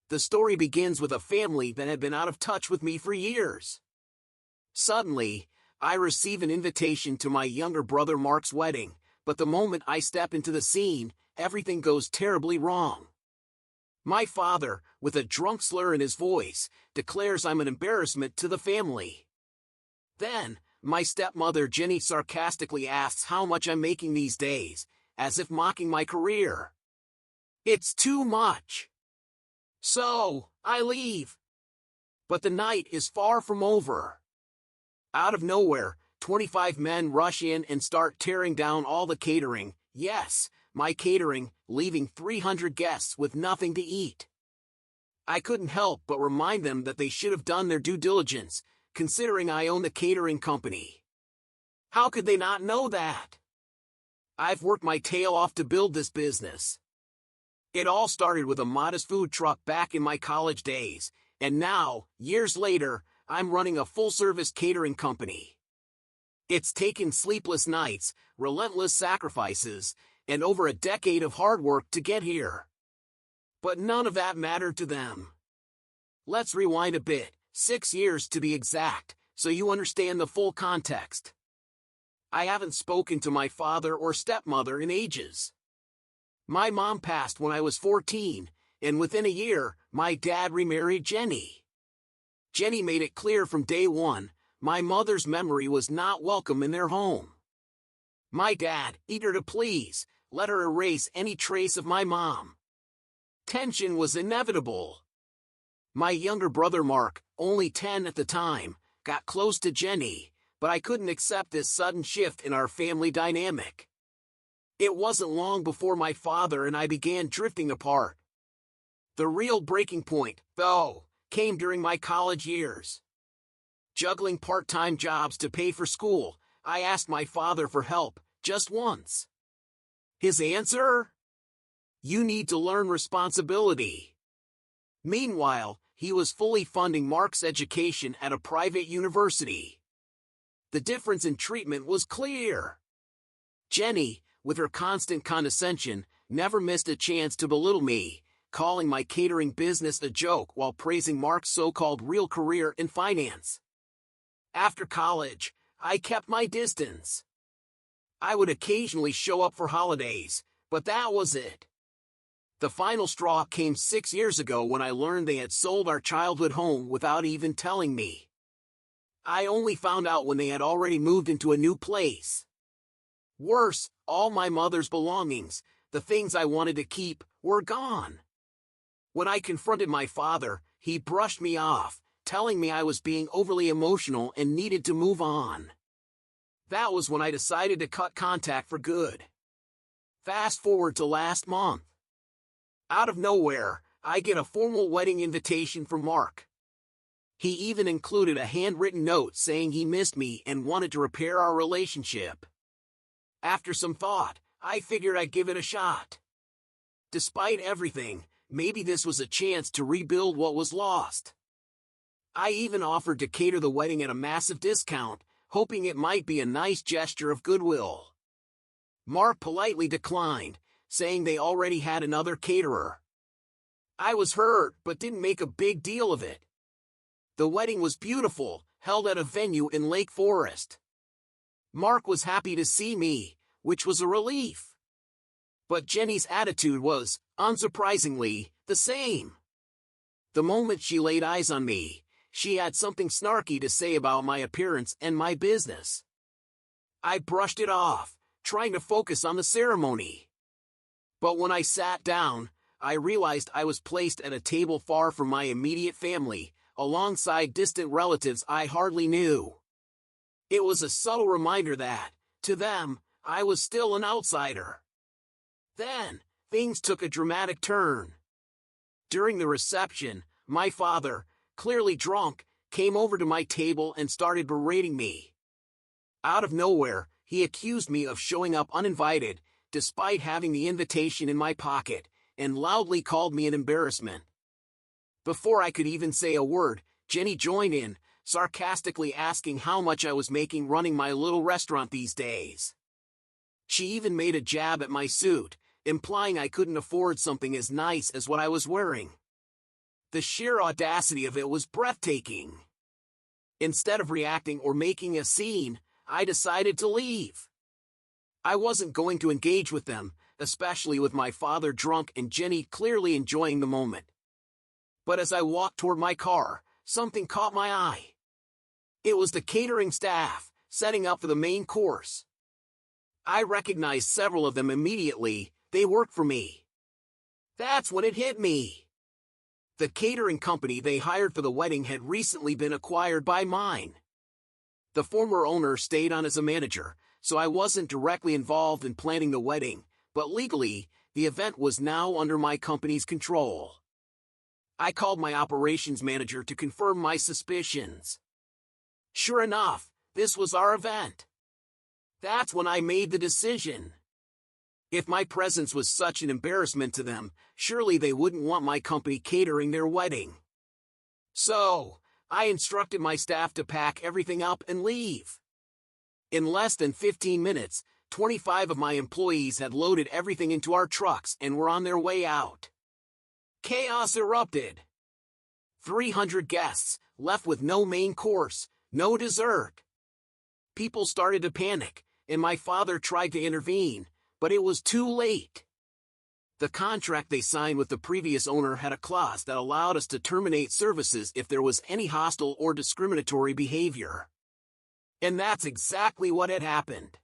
The story begins with a family that had been out of touch with me for years. Suddenly, I receive an invitation to my younger brother Mark's wedding, but the moment I step into the scene, everything goes terribly wrong. My father, with a drunk slur in his voice, declares I'm an embarrassment to the family. Then, my stepmother Jenny sarcastically asks how much I'm making these days, as if mocking my career. It's too much. So, I leave. But the night is far from over. Out of nowhere, 25 men rush in and start tearing down all the catering, yes, my catering, leaving 300 guests with nothing to eat. I couldn't help but remind them that they should have done their due diligence, considering I own the catering company. How could they not know that? I've worked my tail off to build this business. It all started with a modest food truck back in my college days, and now, years later, I'm running a full-service catering company. It's taken sleepless nights, relentless sacrifices, and over a decade of hard work to get here. But none of that mattered to them. Let's rewind a bit, 6 years to be exact, so you understand the full context. I haven't spoken to my father or stepmother in ages. My mom passed when I was 14, and within a year, my dad remarried Jenny. Jenny made it clear from day one, my mother's memory was not welcome in their home. My dad, eager to please, let her erase any trace of my mom. Tension was inevitable. My younger brother Mark, only 10 at the time, got close to Jenny, but I couldn't accept this sudden shift in our family dynamic. It wasn't long before my father and I began drifting apart. The real breaking point, though, came during my college years. Juggling part-time jobs to pay for school, I asked my father for help, just once. His answer? You need to learn responsibility. Meanwhile, he was fully funding Mark's education at a private university. The difference in treatment was clear. Jenny, with her constant condescension, never missed a chance to belittle me, calling my catering business a joke while praising Mark's so-called real career in finance. After college, I kept my distance. I would occasionally show up for holidays, but that was it. The final straw came 6 years ago when I learned they had sold our childhood home without even telling me. I only found out when they had already moved into a new place. Worse, all my mother's belongings, the things I wanted to keep, were gone. When I confronted my father, he brushed me off, telling me I was being overly emotional and needed to move on. That was when I decided to cut contact for good. Fast forward to last month. Out of nowhere, I get a formal wedding invitation from Mark. He even included a handwritten note saying he missed me and wanted to repair our relationship. After some thought, I figured I'd give it a shot. Despite everything, maybe this was a chance to rebuild what was lost. I even offered to cater the wedding at a massive discount, hoping it might be a nice gesture of goodwill. Mark politely declined, saying they already had another caterer. I was hurt but didn't make a big deal of it. The wedding was beautiful, held at a venue in Lake Forest. Mark was happy to see me, which was a relief. But Jenny's attitude was, unsurprisingly, the same. The moment she laid eyes on me, she had something snarky to say about my appearance and my business. I brushed it off, trying to focus on the ceremony. But when I sat down, I realized I was placed at a table far from my immediate family, alongside distant relatives I hardly knew. It was a subtle reminder that, to them, I was still an outsider. Then, things took a dramatic turn. During the reception, my father, clearly drunk, came over to my table and started berating me. Out of nowhere, he accused me of showing up uninvited, despite having the invitation in my pocket, and loudly called me an embarrassment. Before I could even say a word, Jenny joined in, sarcastically asking how much I was making running my little restaurant these days. She even made a jab at my suit, implying I couldn't afford something as nice as what I was wearing. The sheer audacity of it was breathtaking. Instead of reacting or making a scene, I decided to leave. I wasn't going to engage with them, especially with my father drunk and Jenny clearly enjoying the moment. But as I walked toward my car, something caught my eye. It was the catering staff, setting up for the main course. I recognized several of them immediately. They worked for me. That's when it hit me. The catering company they hired for the wedding had recently been acquired by mine. The former owner stayed on as a manager, so I wasn't directly involved in planning the wedding, but legally, the event was now under my company's control. I called my operations manager to confirm my suspicions. Sure enough, this was our event. That's when I made the decision. If my presence was such an embarrassment to them, surely they wouldn't want my company catering their wedding. So, I instructed my staff to pack everything up and leave. In less than 15 minutes, 25 of my employees had loaded everything into our trucks and were on their way out. Chaos erupted. 300 guests, left with no main course, no dessert. People started to panic, and my father tried to intervene, but it was too late. The contract they signed with the previous owner had a clause that allowed us to terminate services if there was any hostile or discriminatory behavior. And that's exactly what had happened.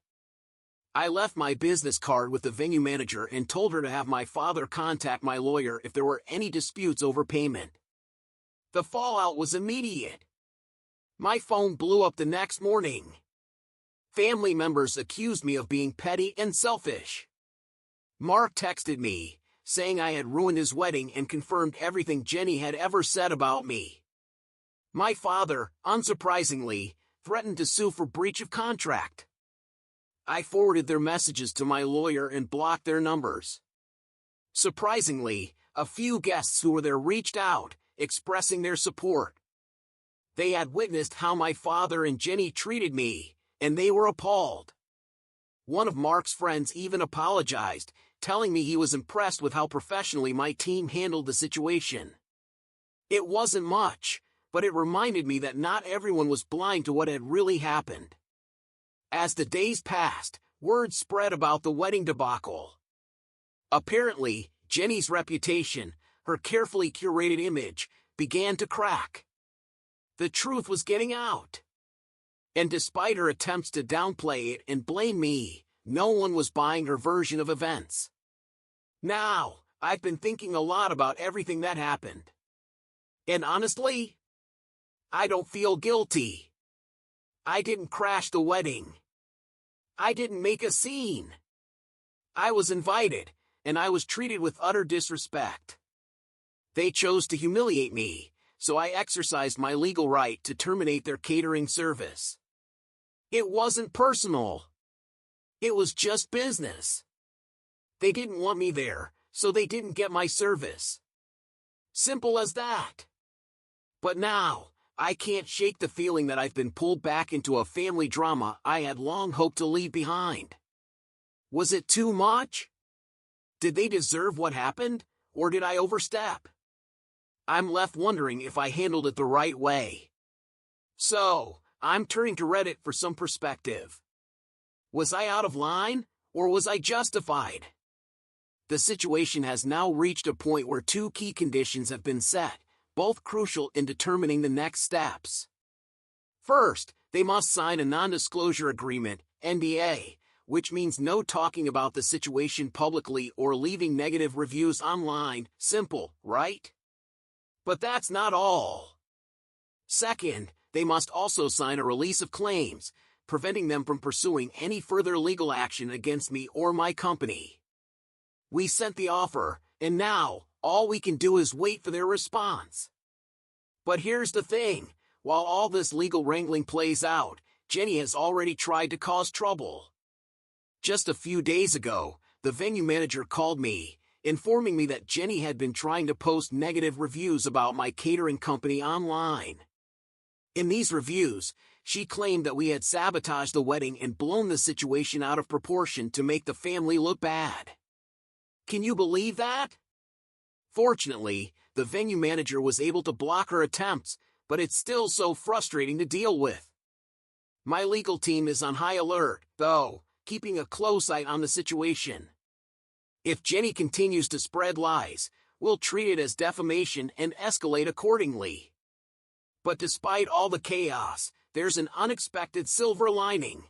I left my business card with the venue manager and told her to have my father contact my lawyer if there were any disputes over payment. The fallout was immediate. My phone blew up the next morning. Family members accused me of being petty and selfish. Mark texted me, saying I had ruined his wedding and confirmed everything Jenny had ever said about me. My father, unsurprisingly, threatened to sue for breach of contract. I forwarded their messages to my lawyer and blocked their numbers. Surprisingly, a few guests who were there reached out, expressing their support. They had witnessed how my father and Jenny treated me, and they were appalled. One of Mark's friends even apologized, telling me he was impressed with how professionally my team handled the situation. It wasn't much, but it reminded me that not everyone was blind to what had really happened. As the days passed, word spread about the wedding debacle. Apparently, Jenny's reputation, her carefully curated image, began to crack. The truth was getting out. And despite her attempts to downplay it and blame me, no one was buying her version of events. Now, I've been thinking a lot about everything that happened. And honestly, I don't feel guilty. I didn't crash the wedding. I didn't make a scene. I was invited, and I was treated with utter disrespect. They chose to humiliate me, so I exercised my legal right to terminate their catering service. It wasn't personal. It was just business. They didn't want me there, so they didn't get my service. Simple as that. But now, I can't shake the feeling that I've been pulled back into a family drama I had long hoped to leave behind. Was it too much? Did they deserve what happened, or did I overstep? I'm left wondering if I handled it the right way. So, I'm turning to Reddit for some perspective. Was I out of line, or was I justified? The situation has now reached a point where two key conditions have been set, both crucial in determining the next steps. First, they must sign a non-disclosure agreement, NDA, which means no talking about the situation publicly or leaving negative reviews online. Simple, right? But that's not all. Second, they must also sign a release of claims, preventing them from pursuing any further legal action against me or my company. We sent the offer, and now, all we can do is wait for their response. But here's the thing, while all this legal wrangling plays out, Jenny has already tried to cause trouble. Just a few days ago, the venue manager called me, informing me that Jenny had been trying to post negative reviews about my catering company online. In these reviews, she claimed that we had sabotaged the wedding and blown the situation out of proportion to make the family look bad. Can you believe that? Fortunately, the venue manager was able to block her attempts, but it's still so frustrating to deal with. My legal team is on high alert, though, keeping a close eye on the situation. If Jenny continues to spread lies, we'll treat it as defamation and escalate accordingly. But despite all the chaos, there's an unexpected silver lining.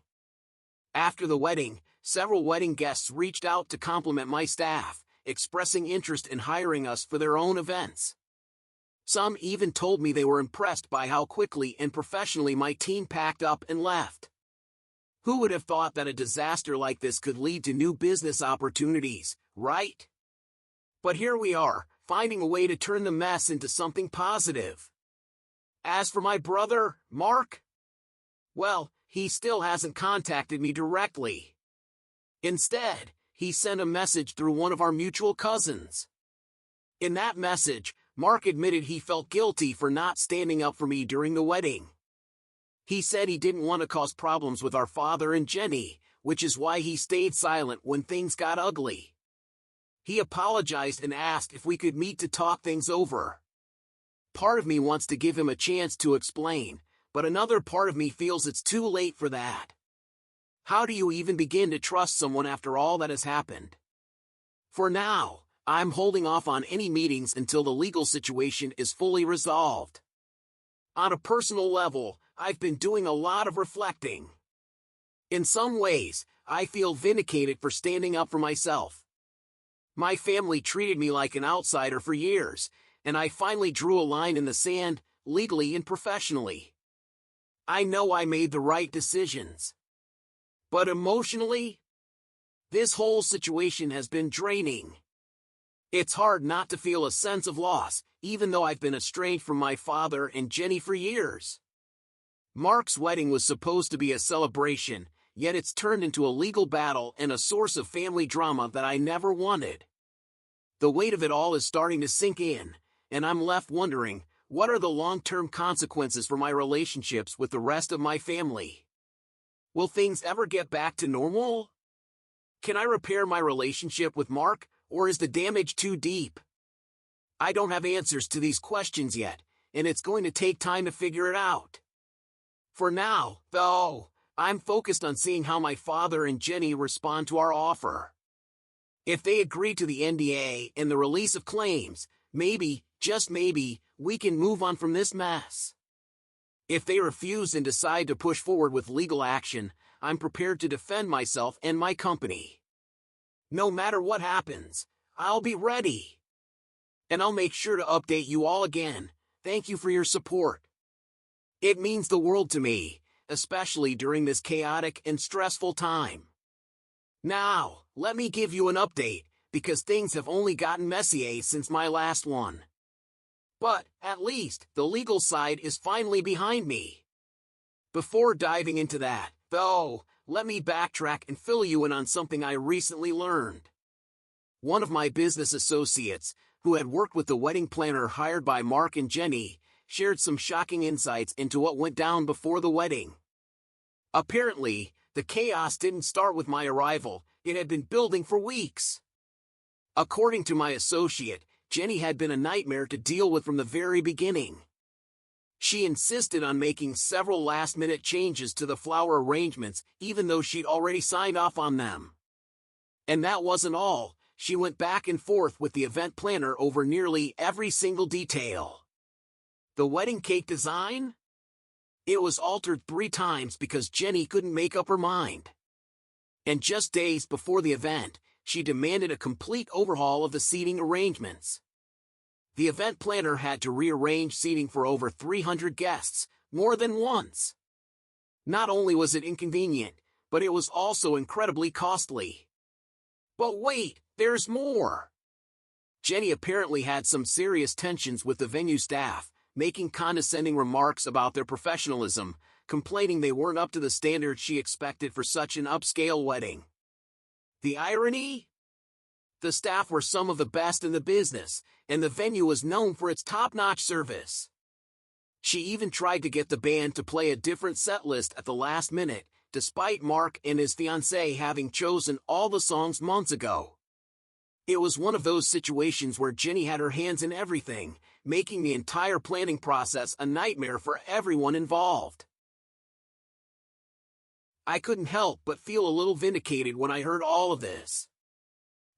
After the wedding, several wedding guests reached out to compliment my staff, expressing interest in hiring us for their own events. Some even told me they were impressed by how quickly and professionally my team packed up and left. Who would have thought that a disaster like this could lead to new business opportunities, right? But here we are, finding a way to turn the mess into something positive. As for my brother, Mark, well, he still hasn't contacted me directly. Instead, he sent a message through one of our mutual cousins. In that message, Mark admitted he felt guilty for not standing up for me during the wedding. He said he didn't want to cause problems with our father and Jenny, which is why he stayed silent when things got ugly. He apologized and asked if we could meet to talk things over. Part of me wants to give him a chance to explain, but another part of me feels it's too late for that. How do you even begin to trust someone after all that has happened? For now, I'm holding off on any meetings until the legal situation is fully resolved. On a personal level, I've been doing a lot of reflecting. In some ways, I feel vindicated for standing up for myself. My family treated me like an outsider for years, and I finally drew a line in the sand, legally and professionally. I know I made the right decisions. But emotionally, this whole situation has been draining. It's hard not to feel a sense of loss, even though I've been estranged from my father and Jenny for years. Mark's wedding was supposed to be a celebration, yet it's turned into a legal battle and a source of family drama that I never wanted. The weight of it all is starting to sink in, and I'm left wondering, what are the long-term consequences for my relationships with the rest of my family? Will things ever get back to normal? Can I repair my relationship with Mark, or is the damage too deep? I don't have answers to these questions yet, and it's going to take time to figure it out. For now, though, I'm focused on seeing how my father and Jenny respond to our offer. If they agree to the NDA and the release of claims, maybe, just maybe, we can move on from this mess. If they refuse and decide to push forward with legal action, I'm prepared to defend myself and my company. No matter what happens, I'll be ready. And I'll make sure to update you all again. Thank you for your support. It means the world to me, especially during this chaotic and stressful time. Now, let me give you an update, because things have only gotten messier since my last one. But, at least, the legal side is finally behind me. Before diving into that, though, let me backtrack and fill you in on something I recently learned. One of my business associates, who had worked with the wedding planner hired by Mark and Jenny, shared some shocking insights into what went down before the wedding. Apparently, the chaos didn't start with my arrival, it had been building for weeks. According to my associate, Jenny had been a nightmare to deal with from the very beginning. She insisted on making several last-minute changes to the flower arrangements, even though she'd already signed off on them. And that wasn't all, she went back and forth with the event planner over nearly every single detail. The wedding cake design? It was altered 3 times because Jenny couldn't make up her mind. And just days before the event, she demanded a complete overhaul of the seating arrangements. The event planner had to rearrange seating for over 300 guests, more than once. Not only was it inconvenient, but it was also incredibly costly. But wait, there's more. Jenny apparently had some serious tensions with the venue staff, making condescending remarks about their professionalism, complaining they weren't up to the standards she expected for such an upscale wedding. The irony? The staff were some of the best in the business, and the venue was known for its top-notch service. She even tried to get the band to play a different set list at the last minute, despite Mark and his fiancée having chosen all the songs months ago. It was one of those situations where Jenny had her hands in everything, making the entire planning process a nightmare for everyone involved. I couldn't help but feel a little vindicated when I heard all of this.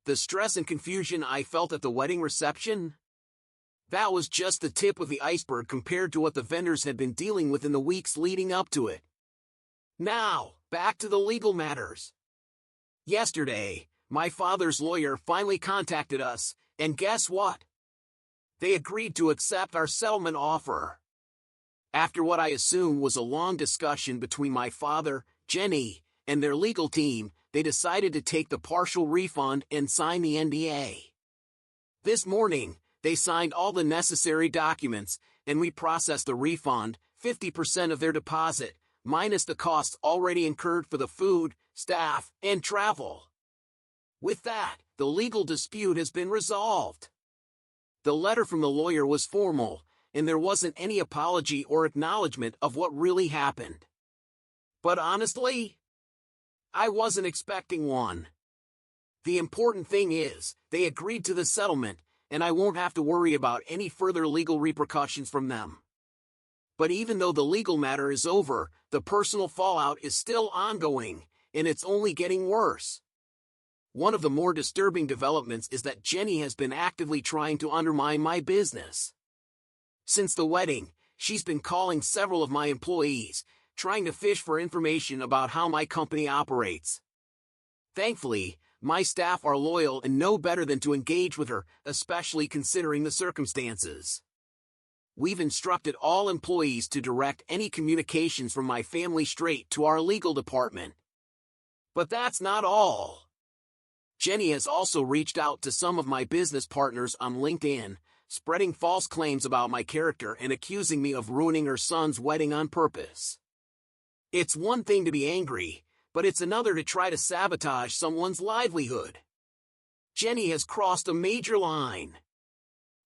The stress and confusion I felt at the wedding reception? That was just the tip of the iceberg compared to what the vendors had been dealing with in the weeks leading up to it. Now, back to the legal matters. Yesterday, my father's lawyer finally contacted us, and guess what? They agreed to accept our settlement offer. After what I assume was a long discussion between my father, Jenny, and their legal team, they decided to take the partial refund and sign the NDA. This morning, they signed all the necessary documents, and we processed the refund, 50% of their deposit, minus the costs already incurred for the food, staff, and travel. With that, the legal dispute has been resolved. The letter from the lawyer was formal, and there wasn't any apology or acknowledgement of what really happened. But honestly, I wasn't expecting one. The important thing is, they agreed to the settlement, and I won't have to worry about any further legal repercussions from them. But even though the legal matter is over, the personal fallout is still ongoing, and it's only getting worse. One of the more disturbing developments is that Jenny has been actively trying to undermine my business. Since the wedding, she's been calling several of my employees, trying to fish for information about how my company operates. Thankfully, my staff are loyal and know better than to engage with her, especially considering the circumstances. We've instructed all employees to direct any communications from my family straight to our legal department. But that's not all. Jenny has also reached out to some of my business partners on LinkedIn, spreading false claims about my character and accusing me of ruining her son's wedding on purpose. It's one thing to be angry, but it's another to try to sabotage someone's livelihood. Jenny has crossed a major line.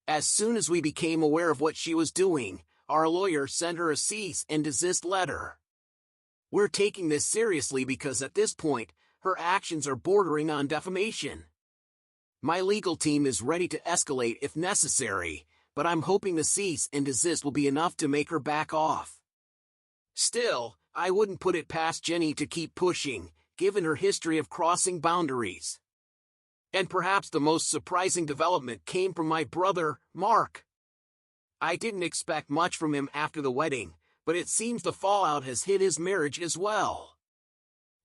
As soon as we became aware of what she was doing, our lawyer sent her a cease and desist letter. We're taking this seriously because at this point, her actions are bordering on defamation. My legal team is ready to escalate if necessary, but I'm hoping the cease and desist will be enough to make her back off. Still, I wouldn't put it past Jenny to keep pushing, given her history of crossing boundaries. And perhaps the most surprising development came from my brother, Mark. I didn't expect much from him after the wedding, but it seems the fallout has hit his marriage as well.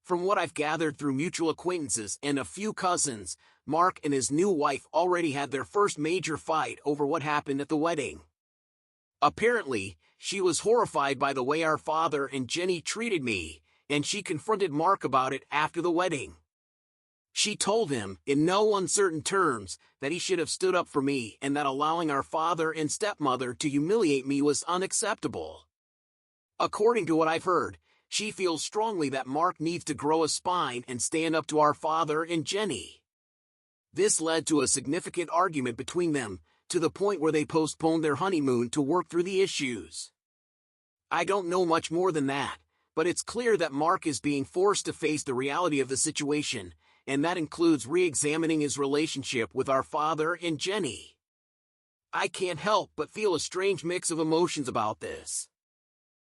From what I've gathered through mutual acquaintances and a few cousins, Mark and his new wife already had their first major fight over what happened at the wedding. Apparently, she was horrified by the way our father and Jenny treated me, and she confronted Mark about it after the wedding. She told him, in no uncertain terms, that he should have stood up for me and that allowing our father and stepmother to humiliate me was unacceptable. According to what I've heard, she feels strongly that Mark needs to grow a spine and stand up to our father and Jenny. This led to a significant argument between them, to the point where they postponed their honeymoon to work through the issues. I don't know much more than that, but it's clear that Mark is being forced to face the reality of the situation, and that includes re-examining his relationship with our father and Jenny. I can't help but feel a strange mix of emotions about this.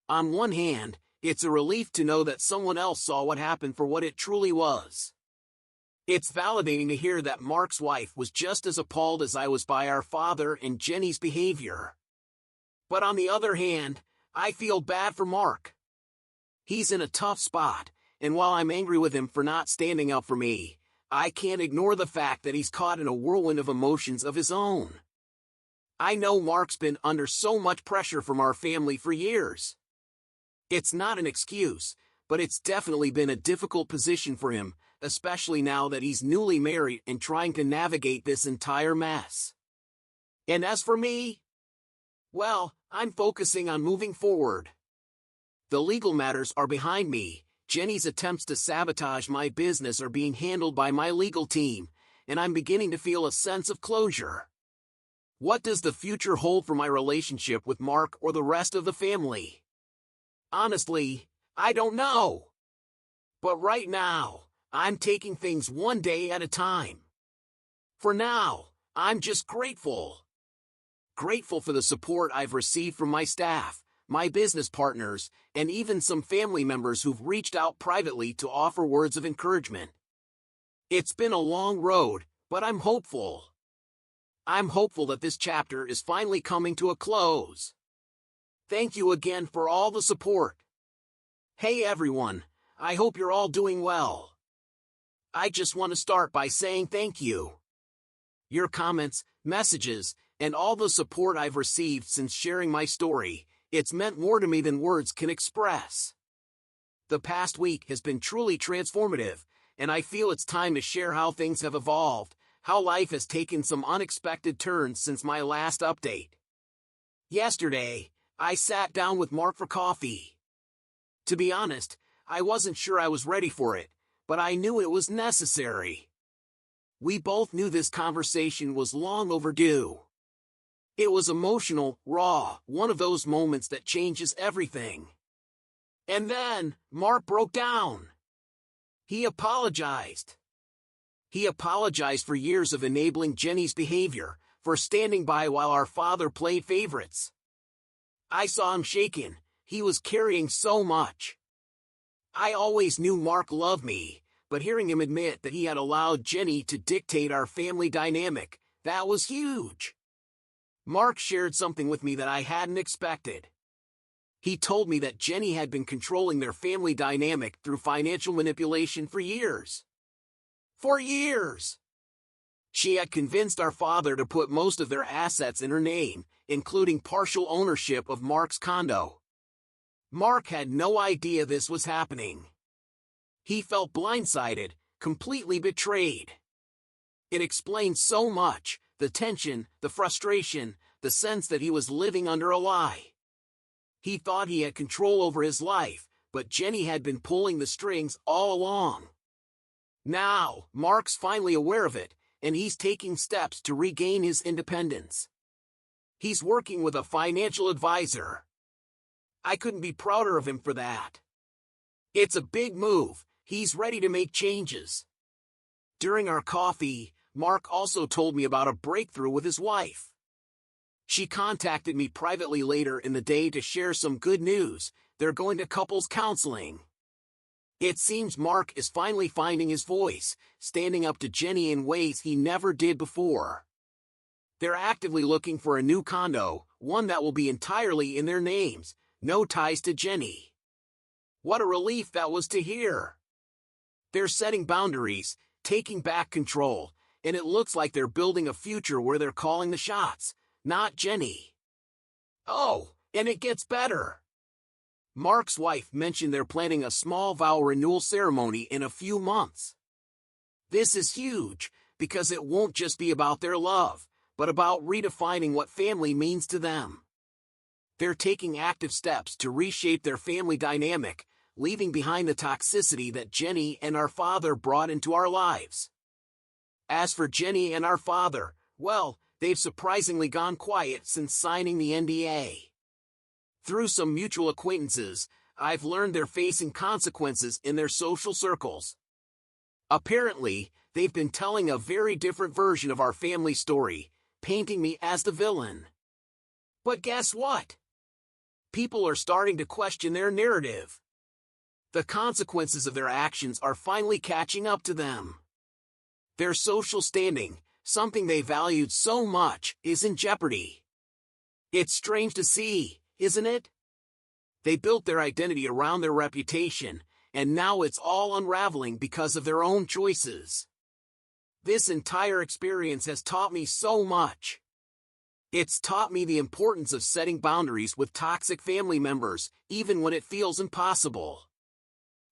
On one hand, it's a relief to know that someone else saw what happened for what it truly was. It's validating to hear that Mark's wife was just as appalled as I was by our father and Jenny's behavior. But on the other hand, I feel bad for Mark. He's in a tough spot, and while I'm angry with him for not standing up for me, I can't ignore the fact that he's caught in a whirlwind of emotions of his own. I know Mark's been under so much pressure from our family for years. It's not an excuse, but it's definitely been a difficult position for him, especially now that he's newly married and trying to navigate this entire mess. And as for me, well, I'm focusing on moving forward. The legal matters are behind me. Jenny's attempts to sabotage my business are being handled by my legal team, and I'm beginning to feel a sense of closure. What does the future hold for my relationship with Mark or the rest of the family? Honestly, I don't know. But right now, I'm taking things one day at a time. For now, I'm just grateful. Grateful for the support I've received from my staff, my business partners, and even some family members who've reached out privately to offer words of encouragement. It's been a long road, but I'm hopeful. I'm hopeful that this chapter is finally coming to a close. Thank you again for all the support. Hey everyone, I hope you're all doing well. I just want to start by saying thank you. Your comments, messages, and all the support I've received since sharing my story, it's meant more to me than words can express. The past week has been truly transformative, and I feel it's time to share how things have evolved, how life has taken some unexpected turns since my last update. Yesterday, I sat down with Mark for coffee. To be honest, I wasn't sure I was ready for it, but I knew it was necessary. We both knew this conversation was long overdue. It was emotional, raw, one of those moments that changes everything. And then, Mark broke down. He apologized. He apologized for years of enabling Jenny's behavior, for standing by while our father played favorites. I saw him shaken. He was carrying so much. I always knew Mark loved me, but hearing him admit that he had allowed Jenny to dictate our family dynamic, that was huge. Mark shared something with me that I hadn't expected. He told me that Jenny had been controlling their family dynamic through financial manipulation for years. For years! She had convinced our father to put most of their assets in her name, including partial ownership of Mark's condo. Mark had no idea this was happening. He felt blindsided, completely betrayed. It explained so much, the tension, the frustration, the sense that he was living under a lie. He thought he had control over his life, but Jenny had been pulling the strings all along. Now, Mark's finally aware of it, and he's taking steps to regain his independence. He's working with a financial advisor. I couldn't be prouder of him for that. It's a big move. He's ready to make changes. During our coffee, Mark also told me about a breakthrough with his wife. She contacted me privately later in the day to share some good news. They're going to couples counseling. It seems Mark is finally finding his voice, standing up to Jenny in ways he never did before. They're actively looking for a new condo, one that will be entirely in their names, no ties to Jenny. What a relief that was to hear. They're setting boundaries, taking back control, and it looks like they're building a future where they're calling the shots, not Jenny. Oh, and it gets better. Mark's wife mentioned they're planning a small vow renewal ceremony in a few months. This is huge, because it won't just be about their love, but about redefining what family means to them. They're taking active steps to reshape their family dynamic, leaving behind the toxicity that Jenny and our father brought into our lives. As for Jenny and our father, well, they've surprisingly gone quiet since signing the NDA. Through some mutual acquaintances, I've learned they're facing consequences in their social circles. Apparently, they've been telling a very different version of our family story, painting me as the villain. But guess what? People are starting to question their narrative. The consequences of their actions are finally catching up to them. Their social standing, something they valued so much, is in jeopardy. It's strange to see, isn't it? They built their identity around their reputation, and now it's all unraveling because of their own choices. This entire experience has taught me so much. It's taught me the importance of setting boundaries with toxic family members, even when it feels impossible.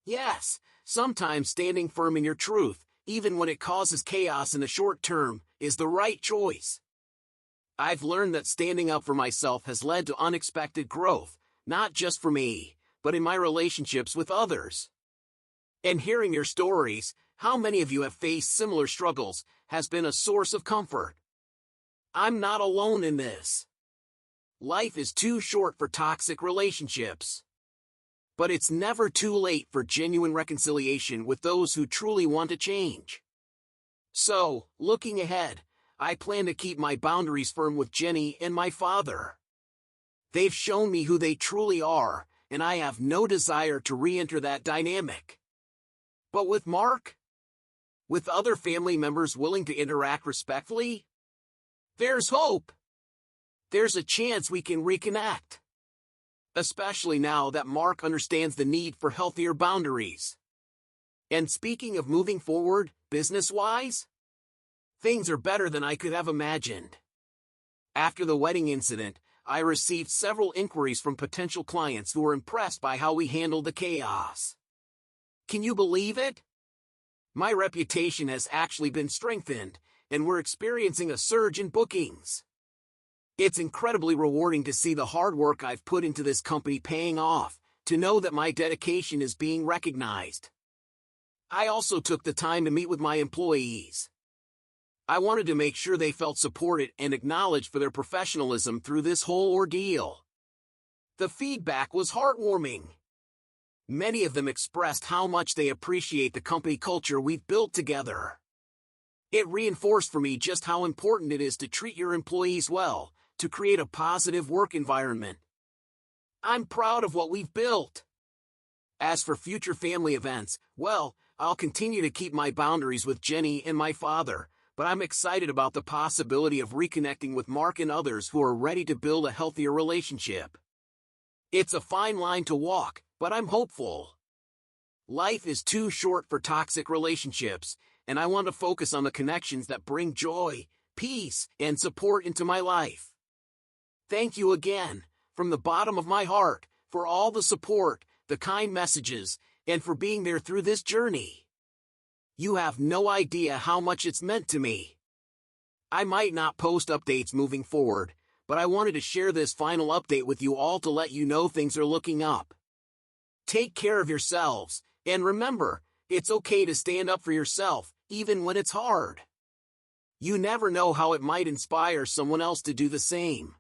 Yes, sometimes standing firm in your truth, even when it causes chaos in the short term, is the right choice. I've learned that standing up for myself has led to unexpected growth, not just for me, but in my relationships with others. And hearing your stories, how many of you have faced similar struggles, has been a source of comfort. I'm not alone in this. Life is too short for toxic relationships. But it's never too late for genuine reconciliation with those who truly want to change. So, looking ahead, I plan to keep my boundaries firm with Jenny and my father. They've shown me who they truly are, and I have no desire to re-enter that dynamic. But with Mark? With other family members willing to interact respectfully? There's hope. There's a chance we can reconnect. Especially now that Mark understands the need for healthier boundaries. And speaking of moving forward, business-wise, things are better than I could have imagined. After the wedding incident, I received several inquiries from potential clients who were impressed by how we handled the chaos. Can you believe it? My reputation has actually been strengthened, and we're experiencing a surge in bookings. It's incredibly rewarding to see the hard work I've put into this company paying off, to know that my dedication is being recognized. I also took the time to meet with my employees. I wanted to make sure they felt supported and acknowledged for their professionalism through this whole ordeal. The feedback was heartwarming. Many of them expressed how much they appreciate the company culture we've built together. It reinforced for me just how important it is to treat your employees well, to create a positive work environment. I'm proud of what we've built. As for future family events, well, I'll continue to keep my boundaries with Jenny and my father, but I'm excited about the possibility of reconnecting with Mark and others who are ready to build a healthier relationship. It's a fine line to walk, but I'm hopeful. Life is too short for toxic relationships, and I want to focus on the connections that bring joy, peace, and support into my life. Thank you again, from the bottom of my heart, for all the support, the kind messages, and for being there through this journey. You have no idea how much it's meant to me. I might not post updates moving forward, but I wanted to share this final update with you all to let you know things are looking up. Take care of yourselves, and remember, it's okay to stand up for yourself, even when it's hard. You never know how it might inspire someone else to do the same.